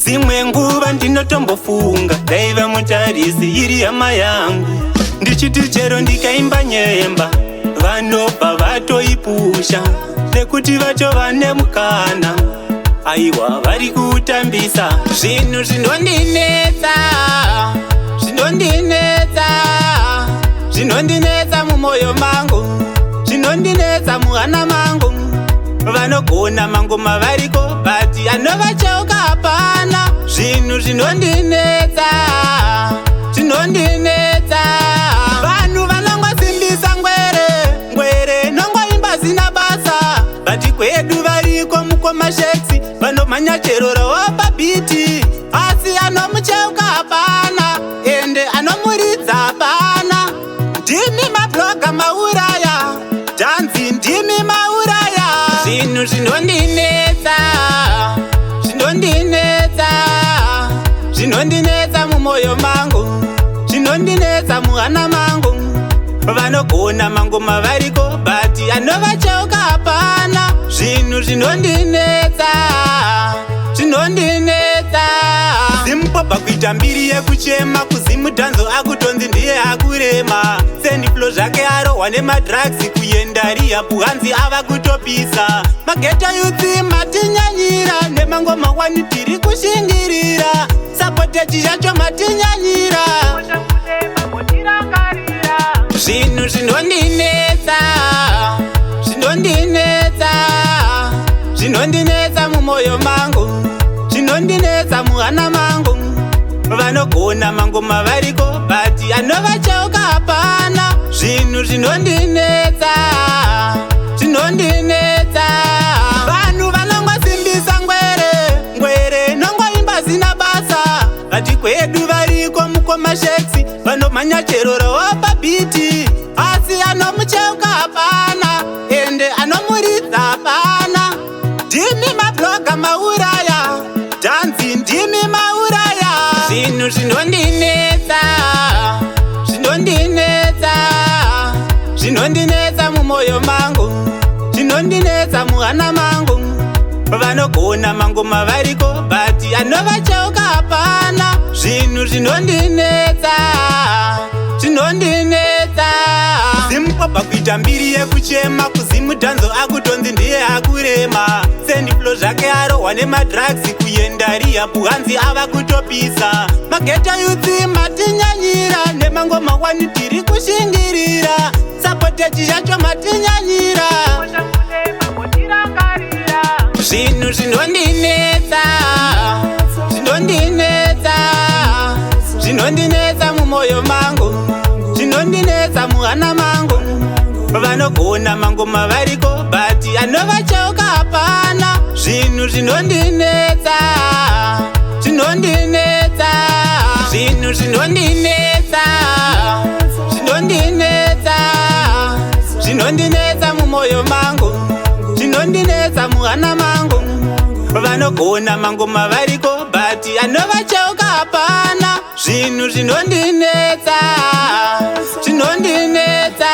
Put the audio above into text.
Dzimwe nguva ndinotombofunga ndaiva mutarisi iri hama yangu, ndichiti chero ndikaimba nyemba vanobva vatoipusha nekuti vachova nemukana. Aiwa vari kutambisa zvinhu zvinondinetsa, zvinondinetsa, zvinondinetsa mumwoyo mangu, zvinondinetsa muhana mangu. Vanogona mangoma variko bati anovacheuka hapana. Zvinhu zvinondinetsa, zvinondinetsa. Vanhu vanongosimbisa ngwere, ngwere nongoimba zina basa, bati kwedu variko mukomasheksi vanomhanya chero rawopa biti, asi anomucheuka hapana ende anomuridza hapana. Ndimi mabloga mauraya, dhanzi ndimi mauraya. Zvinhu zvinondinetsa, zvinondinetsa, zvinondinetsa mumwoyo mangu, zvinondinetsa muhana mangu. Vanogona mangoma variko bati anovacheuka hapana. Zvinhu zvinondinetsa, zvinondinetsa. Zimupopa kuita mbiri yekuchema, kuzimudhanzo akutonzi ndiye akurema. Sendiflo zvake arohwa nemadrugs, kuenda rihabu hanzi ava kutopisa. Mageto yutsi matinyanyira, nemangoma wani tiri kushingirira. Sapotechi zvacho matinyanyira. Zvinhu zvinondinetsa, zvinondinetsa, zvinondinetsa mumwoyo mangu, zvinondinetsa muhana mangu. Vanogona mangoma variko bati anovacheuka hapana. Zvinhu zvinondinetsa, zvinondinetsa. Vanhu vanongosimbisa ngwere, ngwere nongoimba zina basa, bati kwedu variko mukomasheksi vanomhanya chero rawopa biti, asi anomucheuka hapana ende anomuridza hapana. Ndimi mabloga mauraya, dhanzi ndimi mauraya. Zvinhu zvinondinetsa, zvinondinetsa, zvinondinetsa mumwoyo mangu, zvinondinetsa muhana mangu. Vanogona mangoma variko bati anovacheuka hapana. Zvinhu zvinondinetsa, zvinondinetsa. Zimupopa kuita mbiri yekuchema, kuzimudhanzo akutonzi ndiye akurema. Sendiflo zvake arohwa nemadrugs, kuenda rihabu hanzi ava kutopisa. Mageto yutsi matinyanyira, nemangoma wani tiri kushingirira. Sapotechi zvacho matinyanyira. Zvinhu zvinondinetsa, zvinondinetsa, zvinondinetsa mumwoyo mangu, zvinondinetsa muhana mangu. Vanogona mangoma variko bati anovacheuka hapana. Zvinhu zvinondinetsa, zvinondinetsa, zvinhu zvinondinetsa, zvinondinetsa, zvinondinetsa mumwoyo mangu, zvinondinetsa muhana mangu. Vanogona mangoma variko bati anovacheuka hapana. Zvinhu zvinondinetsa, zvinondinetsa.